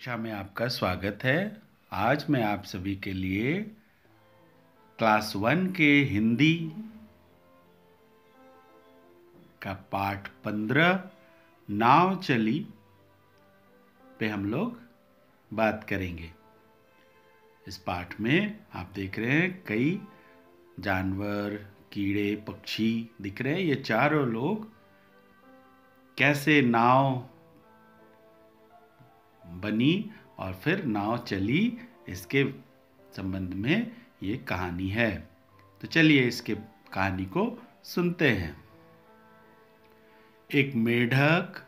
कक्षा में आपका स्वागत है। आज मैं आप सभी के लिए क्लास 1 के हिंदी का पाठ 15 नाव चली पे हम लोग बात करेंगे। इस पाठ में आप देख रहे हैं कई जानवर, कीड़े, पक्षी दिख रहे हैं। ये चारों लोग कैसे नाव बनी और फिर नाव चली, इसके संबंध में ये कहानी है। तो चलिए इसके कहानी को सुनते हैं। एक मेढक,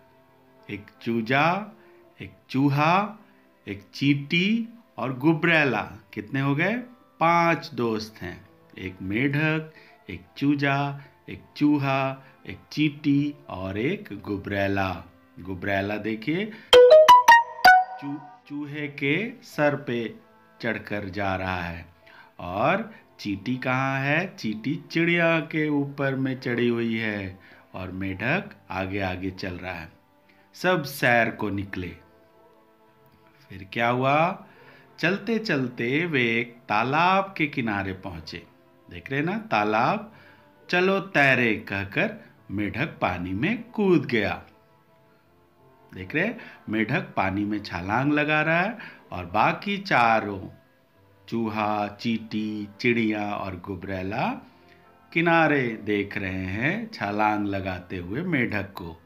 एक चूजा, एक चूहा, एक चींटी और गुबरैला। कितने हो गए? 5 दोस्त हैं। एक मेढक, एक चूजा, एक चूहा, एक चींटी और एक गुबरैला। गुबरैला देखिए चूहे के सर पे चढ़कर जा रहा है। और चींटी कहाँ है? चींटी चिड़िया के ऊपर में चढ़ी हुई है और मेढक आगे आगे चल रहा है। सब सैर को निकले। फिर क्या हुआ? चलते चलते वे एक तालाब के किनारे पहुंचे। देख रहे ना तालाब? चलो तैरे कहकर मेढक पानी में कूद गया। देख रहे, मेढक पानी में छलांग लगा रहा है और बाकी चारों चूहा, चींटी, चिड़िया और गुबरैला किनारे देख रहे हैं छलांग लगाते हुए मेढक को।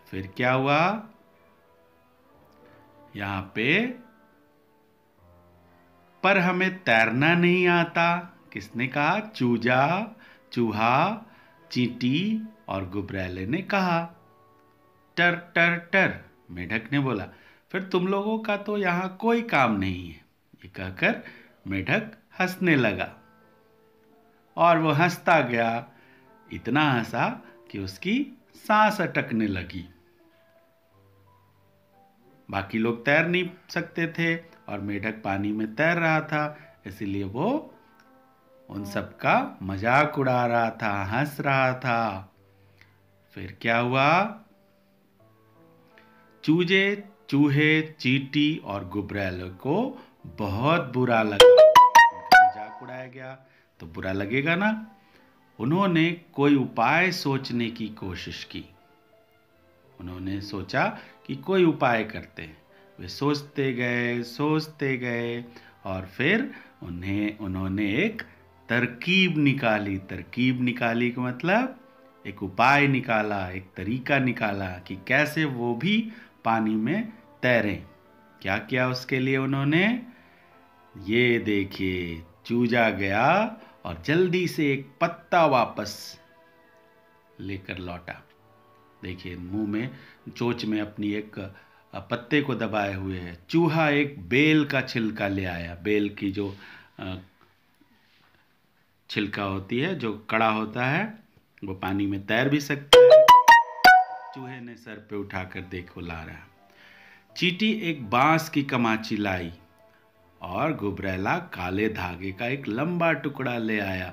फिर क्या हुआ? यहाँ पे पर हमें तैरना नहीं आता। किसने कहा? चूजा, चूहा, चींटी और गुबरैले ने कहा। टर टर टर, मेढक ने बोला। फिर तुम लोगों का तो यहाँ कोई काम नहीं है। ये कहकर मेढक हंसने लगा और वो हंसता गया। इतना हंसा कि उसकी सांस अटकने लगी। बाकी लोग तैर नहीं सकते थे और मेढक पानी में तैर रहा था, इसलिए वो उन सबका मजाक उड़ा रहा था, हंस रहा था। फिर क्या हुआ? चूजे, चूहे, चींटी और गुबरैले को बहुत बुरा लगा। उनका मजाक उड़ाया गया तो बुरा लगेगा ना। उन्होंने कोई उपाय सोचने की कोशिश की। उन्होंने सोचा कि कोई उपाय करते हैं। वे सोचते गए और फिर उन्होंने एक तरकीब निकाली का मतलब एक उपाय निकाला, एक तरीका निकाला कि कैसे वो भी पानी में तैरें। क्या किया उसके लिए उन्होंने? ये देखिए, चूजा गया और जल्दी से एक पत्ता वापस लेकर लौटा। देखिए मुंह में, चोंच में अपनी एक पत्ते को दबाए हुए है। चूहा एक बेल का छिलका ले आया। बेल की जो छिलका होती है, जो कड़ा होता है, वो पानी में तैर भी सकता है। चूहे ने सर पे उठाकर देखो ला रहा। चींटी एक बांस की कमाची लाई और गुबरैला काले धागे का एक लंबा टुकड़ा ले आया।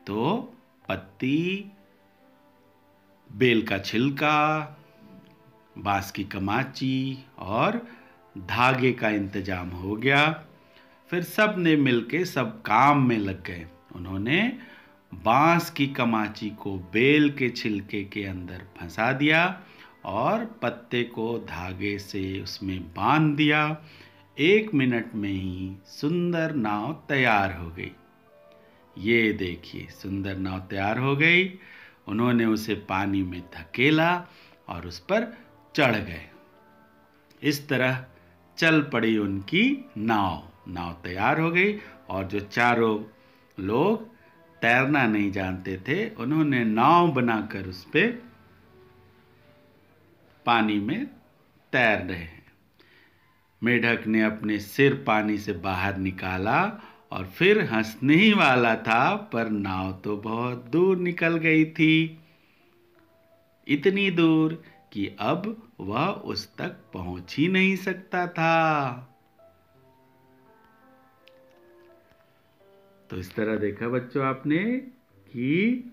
तो पत्ती, बेल का छिलका, बांस की कमाची और धागे का इंतजाम हो गया। फिर सब ने मिलके सब काम में लग गए। उन्होंने बांस की कमाची को बेल के छिलके के अंदर फंसा दिया और पत्ते को धागे से उसमें बांध दिया। 1 मिनट में ही सुंदर नाव तैयार हो गई। ये देखिए, सुंदर नाव तैयार हो गई। उन्होंने उसे पानी में धकेला और उस पर चढ़ गए। इस तरह चल पड़ी उनकी नाव। नाव तैयार हो गई और जो चारों लोग तैरना नहीं जानते थे, उन्होंने नाव बनाकर उस पे पानी में तैर रहे हैं। मेढक ने अपने सिर पानी से बाहर निकाला और फिर हंसने ही वाला था, पर नाव तो बहुत दूर निकल गई थी। इतनी दूर कि अब वह उस तक पहुंच ही नहीं सकता था। तो इस तरह देखा बच्चों आपने कि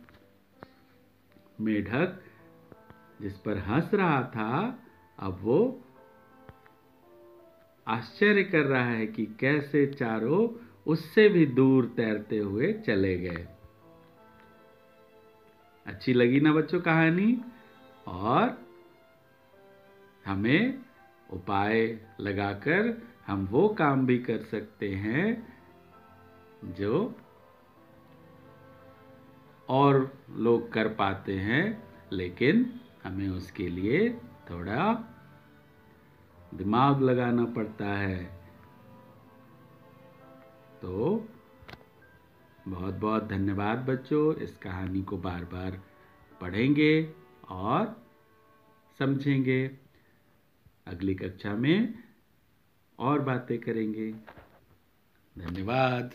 मेढक जिस पर हंस रहा था, अब वो आश्चर्य कर रहा है कि कैसे चारों उससे भी दूर तैरते हुए चले गए। अच्छी लगी ना बच्चों कहानी? और हमें उपाय लगाकर हम वो काम भी कर सकते हैं जो और लोग कर पाते हैं, लेकिन हमें उसके लिए थोड़ा दिमाग लगाना पड़ता है। तो बहुत बहुत धन्यवाद बच्चों। इस कहानी को बार बार पढ़ेंगे और समझेंगे। अगली कक्षा में और बातें करेंगे। धन्यवाद।